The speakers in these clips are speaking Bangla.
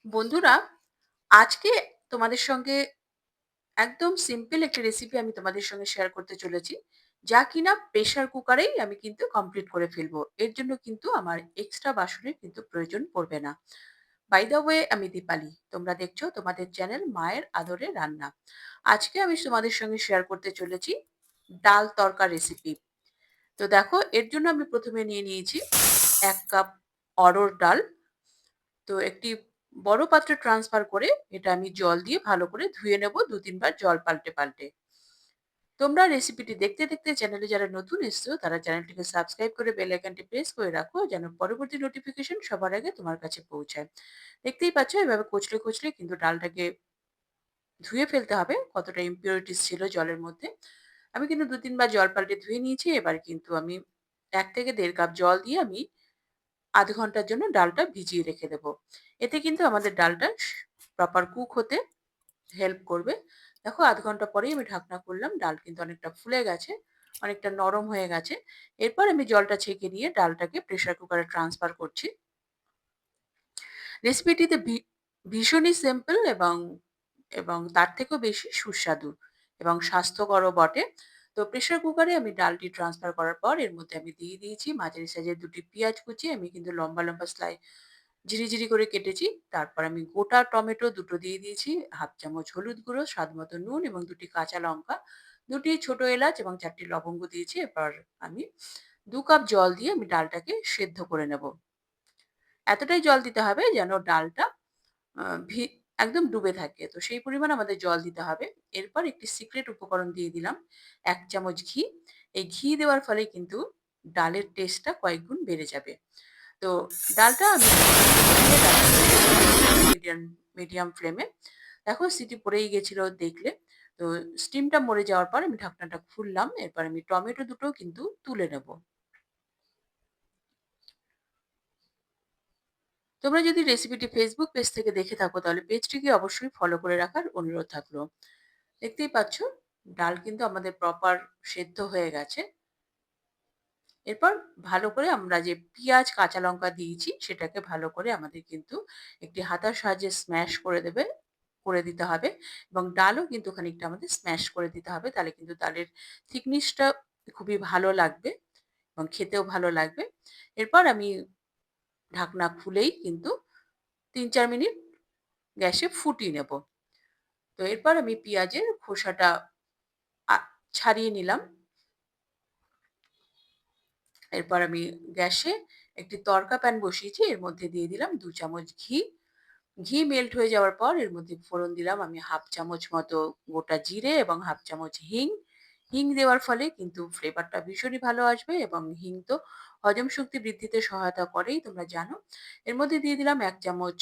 বন্ধুরা, আজকে তোমাদের সঙ্গে একদম সিম্পল একটা রেসিপি আমি তোমাদের সঙ্গে শেয়ার করতে চলেছি। যা কিনা প্রেশার কুকারেই আমি কিন্তু কমপ্লিট করে ফেলবো। এর জন্য কিন্তু আমার এক্সট্রা বাসনের কিন্তু প্রয়োজন পড়বে না। বাই দ্য ওয়ে, আমি দীপালি। তোমরা দেখছো তোমাদের চ্যানেল মায়ের আদরে রান্না। আজকে আমি তোমাদের সঙ্গে শেয়ার করতে চলেছি ডাল তড়কা রেসিপি। তো দেখো, এর জন্য আমি প্রথমে নিয়ে নিয়েছি ১ কাপ অড়হর ডাল। তো একটি বড় পাত্রে ট্রান্সফার করে এটা আমি জল দিয়ে ভালো করে ধুয়ে নেব ২-৩ বার জল পাল্টে, পাল্টে। তোমরা রেসিপিটি দেখতে, দেখতে চ্যানেলে যারা নতুন এসছো তারা চ্যানেলটিকে সাবস্ক্রাইব করে বেল আইকনটি প্রেস করে রাখো যেন পরবর্তী নোটিফিকেশন সবার আগে তোমার কাছে পৌঁছায়। দেখতেই পাচ্ছ এভাবে কচলে, কচলে কিন্তু ডালটাকে ধুয়ে ফেলতে হবে কতটা impurities ছিল জলের মধ্যে। আমি কিন্তু ২-৩ বার জল পাল্টে ধুয়ে নিয়েছি। এবার কিন্তু আমি ১ থেকে ১.৫ কাপ জল দিয়ে আমি ০.৫ ঘন্টার জন্য ডালটা ভিজিয়ে রেখে দেব। এতে কিন্তু আমাদের ডালটা প্রপার কুক হতে হেল্প করবে। দেখো ০.৫ ঘন্টা পরেই আমি ঢাকনা খুললাম। ডাল কিন্তু অনেকটা ফুলে গেছে, অনেকটা নরম হয়ে গেছে। এরপর আমি জলটা ছেঁকে নিয়ে ডালটাকে প্রেশার কুকারে ট্রান্সফার করছি। রেসিপিটিতে ভীষণই সিম্পল এবং তার থেকেও বেশি সুস্বাদু এবং স্বাস্থ্যকরও বটে। তো প্রেশার কুকারে আমি ডালটি ট্রান্সফার করার পর এর মধ্যে আমি দিয়ে দিয়েছি মাঝারি সাইজের ২ টি পেঁয়াজ কুচি। আমি কিন্তু লম্বা, লম্বা ঝিরি, ঝিরি করে কেটেছি। তারপর আমি গোটা টমেটো ২ টো দিয়ে দিয়েছি, ১/২ চামচ হলুদ গুঁড়ো, স্বাদমতো নুন এবং ২ টি কাঁচা লঙ্কা, ২ টি ছোট এলাচ এবং ৪ টি লবঙ্গ দিয়েছি। এরপর আমি ২ কাপ জল দিয়ে আমি ডালটাকে সেদ্ধ করে নেব। এতটাই জল দিতে হবে যেন ডালটা আ ভি একদম ডুবে থাকে। তো সেই পরিমাণ আমাদের জল দিতে হবে। এরপর একটি সিক্রেট উপকরণ দিয়ে দিলাম, ১ চামচ ঘি। এই ঘি দেওয়ার ফলে কিন্তু ডালের টেস্টটা কয়েক গুণ বেড়ে যাবে। তো ডালটা আমি ফুটিয়ে ডালটাকে মিডিয়াম মিডিয়াম ফ্লেমে। দেখো সিটি পড়েই গেছিল দেখলে। তো স্টিমটা মরে যাওয়ার পর আমি ঢাকনাটা খুললাম। এরপর আমি টমেটো দুটোও কিন্তু তুলে নেব। তোমরা যদি রেসিপিটি ফেসবুক পেজ থেকে দেখে থাকো তাহলে পেজটিকে অবশ্যই ফলো করে রাখার অনুরোধ থাকলো। দেখতেই পাচ্ছ ডাল কিন্তু আমাদের প্রপার সেদ্ধ হয়ে গেছে। এরপর ভালো করে আমরা যে পিঁয়াজ, কাঁচা লঙ্কা দিয়েছি সেটাকে ভালো করে আমাদের কিন্তু একটি হাতার সাহায্যে স্ম্যাশ করে দিতে হবে এবং ডালও কিন্তু খানিকটা আমাদের স্ম্যাশ করে দিতে হবে। তাহলে কিন্তু ডালের থিকনেসটা খুবই ভালো লাগবে এবং খেতেও ভালো লাগবে। এরপর আমি ঢাকনা খুলেই কিন্তু ৩-৪ মিনিট গ্যাসে ফুটিয়ে নেব। তো এরপর আমি পেঁয়াজের খোসাটা আ ছাড়িয়ে নিলাম। এরপর আমি গ্যাসে একটি তড়কা প্যান বসিয়েছি। এর মধ্যে দিয়ে দিলাম ২ চামচ ঘি। ঘি মেল্ট হয়ে যাওয়ার পর এর মধ্যে ফোড়ন দিলাম আমি ১/২ চামচ মতো গোটা জিরে এবং ১/২ চামচ হিং। হিং দেওয়ার ফলে কিন্তু ফ্লেভারটা ভীষণই ভালো আসবে এবং হিং তো হজম শক্তি বৃদ্ধিতে সহায়তা করেই তোমরা জানো। এর মধ্যে দিয়ে দিলাম ১ চামচ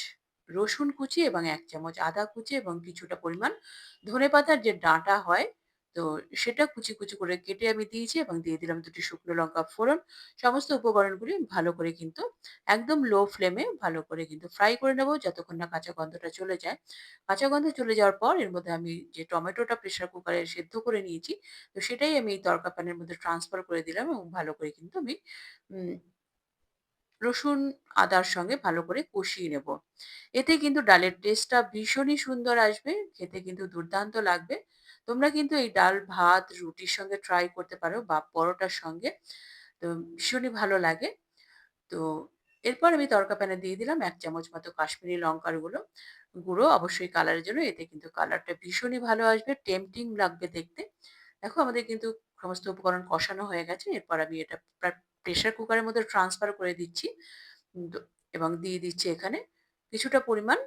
রসুন কুচি এবং ১ চামচ আদা কুচি এবং কিছুটা পরিমাণ ধনেপাতার যে ডাঁটা হয়, তো সেটা কুচি, কুচি করে কেটে আমি দিয়েছি এবং দিয়ে দিলাম ২ টি শুকনো লঙ্কা ফোড়ন। সমস্ত উপকরণগুলি ভালো করে কিন্তু একদম লো ফ্লেমে ভালো করে কিন্তু ফ্রাই করে নেব যতক্ষণ না কাঁচা গন্ধটা চলে যায়। কাঁচা গন্ধ চলে যাওয়ার পর এর মধ্যে আমি যে টমেটোটা প্রেশার কুকারে সেদ্ধ করে নিয়েছি, তো সেটাই আমি এই তড়কা প্যানের মধ্যে ট্রান্সফার করে দিলাম এবং ভালো করে কিন্তু আমি উম রসুন, আদার সঙ্গে ভালো করে কষিয়ে নেব। এতে কিন্তু ডালের টেস্টটা ভীষণই সুন্দর আসবে। খেতে কিন্তু দুর্দান্ত লাগবে। তোমরা কিন্তু এই ডাল ভাত, রুটির সঙ্গে ট্রাই করতে পারো বা পরোটার সঙ্গে। তো ভীষণই ভালো লাগে। তো এরপর আমি তড়কা প্যানে দিয়ে দিলাম ১ চামচ মতো কাশ্মীরি লঙ্কার গুঁড়ো অবশ্যই কালারের জন্য। এতে কিন্তু কালারটা ভীষণই ভালো আসবে, টেম্পটিং লাগবে দেখতে। দেখো আমাদের কিন্তু সমস্ত উপকরণ কষানো হয়ে গেছে। এরপর আমি এটা প্রেশার কুকারের মধ্যে ট্রান্সফার করে দিচ্ছি। দ এবং দিয়ে দিচ্ছি এখানে কিছুটা পরিমাণ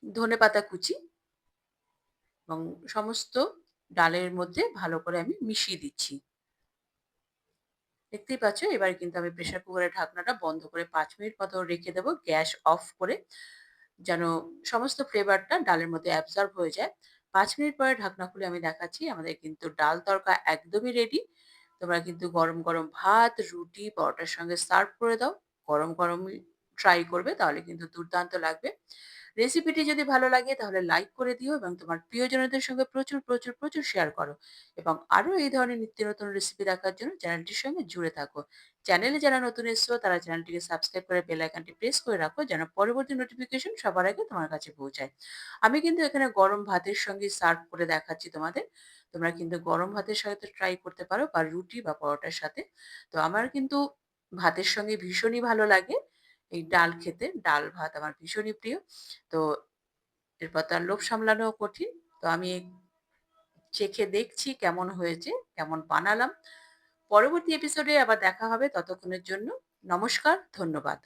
ধনেপাতা কুচি এবং সমস্ত ডালের মধ্যে ভালো করে আমি মিশিয়ে দিচ্ছি। দেখতেই পাচ্ছ এবার কিন্তু আমি প্রেশার কুকারের ঢাকনাটা বন্ধ করে ৫ মিনিট মতো রেখে দেব গ্যাস অফ করে। যেন সমস্ত ফ্লেভারটা ডালের মধ্যে অ্যাবসর্ব হয়ে যায়। ৫ মিনিট পরে ঢাকনা খুলে আমি দেখাচ্ছি আমাদের কিন্তু ডাল তড়কা একদমই রেডি। তোমরা কিন্তু গরম, গরম ভাত, রুটি, পরোটার সঙ্গে সার্ভ করে দাও। গরম, গরমই ট্রাই করবে তাহলে কিন্তু দুর্দান্ত লাগবে। রেসিপিটি যদি ভালো লাগে তাহলে লাইক করে দিও এবং তোমার প্রিয়জনদের সঙ্গে প্রচুর, প্রচুর, প্রচুর শেয়ার করো এবং আরো এই ধরনের নিত্য নতুন রেসিপি দেখার জন্য চ্যানেলটির সঙ্গে জুড়ে থাকো। চ্যানেলে যারা নতুন এসছো তারা চ্যানেলটিকে সাবস্ক্রাইব করে বেল আইকনটি প্রেস করে রাখো যেন পরবর্তী নোটিফিকেশন সবার আগে তোমার কাছে পৌঁছায়। আমি কিন্তু এখানে গরম ভাতের সঙ্গে সার্ভ করে দেখাচ্ছি তোমাদের। তোমরা কিন্তু গরম ভাতের সাথে ট্রাই করতে পারো বা রুটি বা পরোটার সাথে। তো আমার কিন্তু ভাতের সঙ্গে ভীষণই ভালো লাগে এই ডাল খেতে। ডাল ভাত আমার ভীষণই প্রিয়। তো এরপর তো আর লোভ সামলানোও কঠিন। তো আমি চেখে দেখছি কেমন হয়েছে, কেমন বানালাম। পরবর্তী এপিসোডে আবার দেখা হবে। ততক্ষণের জন্য নমস্কার, ধন্যবাদ।